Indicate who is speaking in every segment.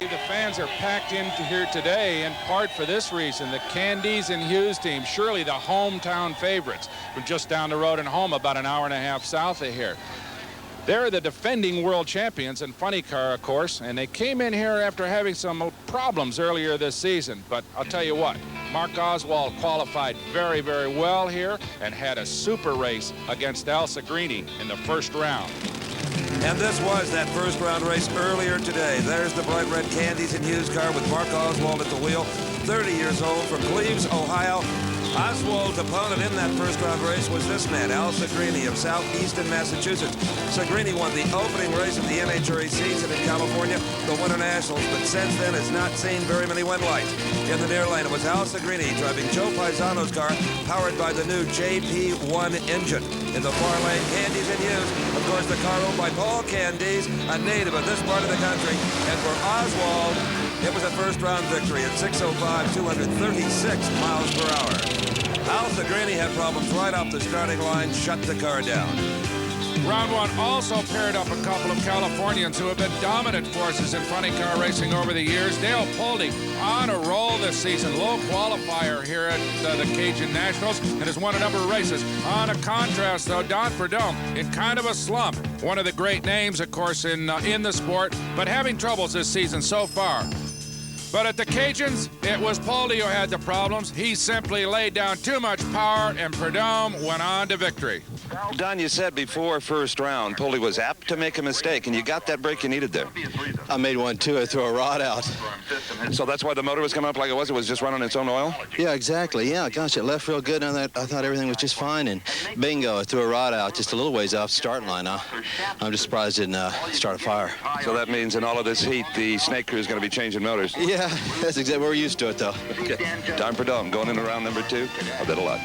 Speaker 1: See, the fans are packed into here today in part for this reason. The Candies and Hughes team, surely the hometown favorites, from just down the road in Home, about an hour and a half south of here. They're the defending world champions in funny car, of course, and they came in here after having some problems earlier this season. But I'll tell you what, Mark Oswald qualified very, very well here and had a super race against Al Sigrini in the first round.
Speaker 2: And this was that first round race earlier today. There's the bright red Candies and Hughes car with Mark Oswald at the wheel, 30 years old, from Cleves, Ohio. Oswald's opponent in that first round race was this man, Al Sigrini of southeastern Massachusetts. Sigrini won the opening race of the NHRA season in California, the Winter Nationals, but since then has not seen very many win lights. In the near lane, it was Al Sigrini driving Joe Paisano's car, powered by the new JP1 engine. In the far lane, Candies and Hughes, of course, the car owned by Paul Candies, a native of this part of the country. And for Oswald, it was a first-round victory at 6:05, 236 miles per hour. Al Sigrini had problems right off the starting line, shut the car down.
Speaker 1: Round one also paired up a couple of Californians who have been dominant forces in funny car racing over the years. Dale Pulde on a roll this season, low qualifier here at the Cajun Nationals, and has won a number of races. On a contrast, though, Don Prudhomme in kind of a slump. One of the great names, of course, in the sport, but having troubles this season so far. But at the Cajuns, it was Pulde who had the problems. He simply laid down too much power, and Prudhomme went on to victory.
Speaker 3: Don, you said before first round, Pulde was apt to make a mistake, and you got that break you needed there.
Speaker 4: I made one, too. I threw a rod out.
Speaker 3: So that's why the motor was coming up like it was? It was just running its own oil?
Speaker 4: Yeah, exactly. Yeah, gosh, it left real good. And I thought everything was just fine. And bingo, I threw a rod out just a little ways off the starting line. I'm just surprised it didn't start a fire.
Speaker 3: So that means in all of this heat, the snake crew is going to be changing motors.
Speaker 4: Yeah, that's exactly. We're used to it, though.
Speaker 3: Okay. Don Prudhomme going into round number 2. A bit of luck.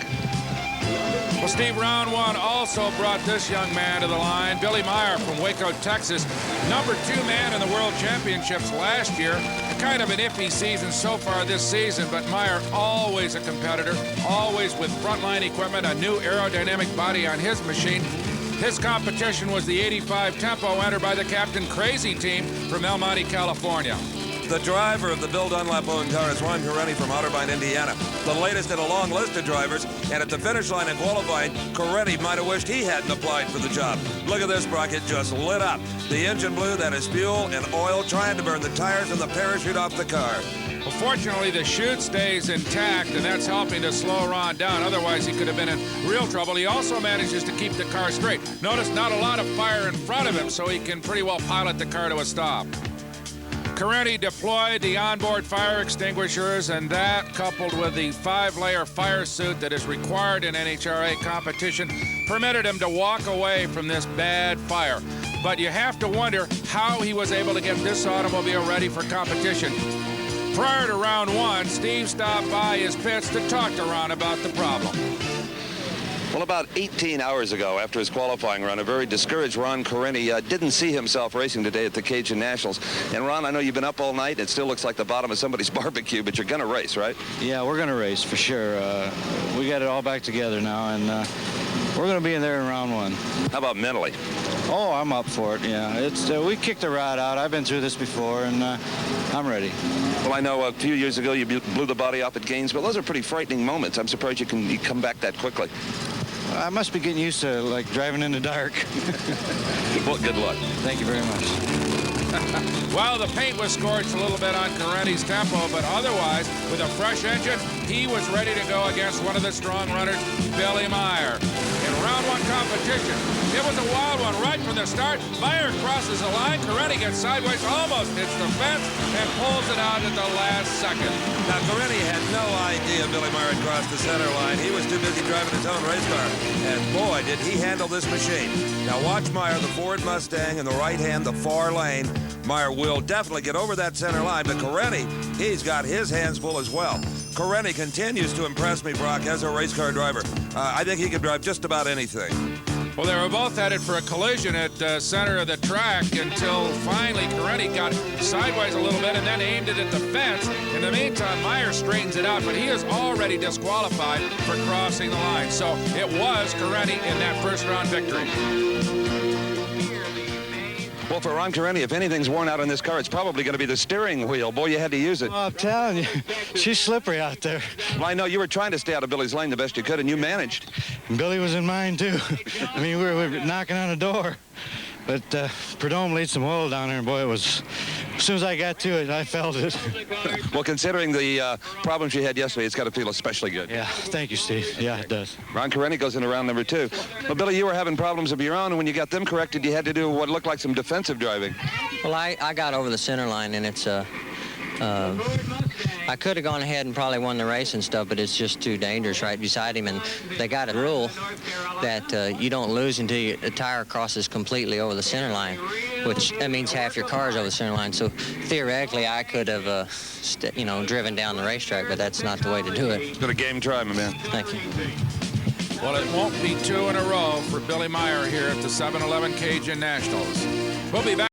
Speaker 1: Well, Steve, round one also brought this young man to the line. Billy Meyer from Waco, Texas. Number 2 man in the World Championships last year. Kind of an iffy season so far this season, but Meyer always a competitor, always with frontline equipment, a new aerodynamic body on his machine. His competition was the 85 Tempo entered by the Captain Crazy team from El Monte, California.
Speaker 2: The driver of the Bill Dunlap-owned car is Ron Correnti from Otterbein, Indiana. The latest in a long list of drivers, and at the finish line in qualifying, Correnti might have wished he hadn't applied for the job. Look at this, Brock, it just lit up. The engine blew, that is fuel and oil trying to burn the tires and the parachute off the car.
Speaker 1: Well, fortunately, the chute stays intact, and that's helping to slow Ron down. Otherwise, he could have been in real trouble. He also manages to keep the car straight. Notice not a lot of fire in front of him, so he can pretty well pilot the car to a stop. Correnti deployed the onboard fire extinguishers, and that, coupled with the 5-layer fire suit that is required in NHRA competition, permitted him to walk away from this bad fire. But you have to wonder how he was able to get this automobile ready for competition. Prior to round one, Steve stopped by his pits to talk to Ron about the problem.
Speaker 3: Well, about 18 hours ago, after his qualifying run, a very discouraged Ron Correnti didn't see himself racing today at the Cajun Nationals. And, Ron, I know you've been up all night. It still looks like the bottom of somebody's barbecue, but you're going to race, right?
Speaker 5: Yeah, we're going to race for sure. We got it all back together now, and we're going to be in there in round one.
Speaker 3: How about mentally?
Speaker 5: Oh, I'm up for it, yeah. It's we kicked the rod out. I've been through this before, and I'm ready.
Speaker 3: Well, I know a few years ago you blew the body off at Gainesville. Those are pretty frightening moments. I'm surprised you come back that quickly.
Speaker 5: I must be getting used to, like, driving in the dark.
Speaker 3: Well, good luck.
Speaker 5: Thank you very much.
Speaker 1: Well, the paint was scorched a little bit on Correnti's Tempo, but otherwise, with a fresh engine, he was ready to go against one of the strong runners, Billy Meyer. In round one competition, it was a wild one right from the start. Meyer crosses the line. Correnti gets sideways, almost hits the fence, and pulls it out at the last second.
Speaker 2: Now, Correnti had no idea Billy Meyer had crossed the center line. He was too busy driving his own race car. And boy, did he handle this machine. Now watch Meyer, the Ford Mustang, in the right hand, the far lane. Meyer will definitely get over that center line, but Correnti, he's got his hands full as well. Correnti continues to impress me, Brock, as a race car driver. I think he can drive just about anything.
Speaker 1: Well, they were both headed for a collision at the center of the track until finally Correnti got sideways a little bit and then aimed it at the fence. In the meantime, Meyer straightens it out, but he is already disqualified for crossing the line. So it was Correnti in that first round victory.
Speaker 3: Well, for Ron Correnti, if anything's worn out in this car, it's probably going to be the steering wheel. Boy, you had to use it.
Speaker 5: Oh, I'm telling you, she's slippery out there.
Speaker 3: Well, I know you were trying to stay out of Billy's lane the best you could, and you managed.
Speaker 5: And Billy was in mine, too. I mean, we were knocking on the door. But Prudhomme laid some oil down there, and boy, it was, as soon as I got to it, I felt it.
Speaker 3: Well, considering the problems you had yesterday, it's got to feel especially good.
Speaker 5: Yeah, thank you, Steve. Yeah, it does.
Speaker 3: Ron Correnti goes into round number 2. Well, Billy, you were having problems of your own, and when you got them corrected, you had to do what looked like some defensive driving.
Speaker 6: Well, I got over the center line, and it's I could have gone ahead and probably won the race and stuff, but it's just too dangerous right beside him. And they got a rule that you don't lose until the tire crosses completely over the center line, which that means half your car is over the center line. So theoretically, I could have, driven down the racetrack, but that's not the way to do it.
Speaker 3: Good a game try, my man.
Speaker 6: Thank you.
Speaker 1: Well, it won't be 2 in a row for Billy Meyer here at the 7-Eleven Cajun Nationals. We'll be back.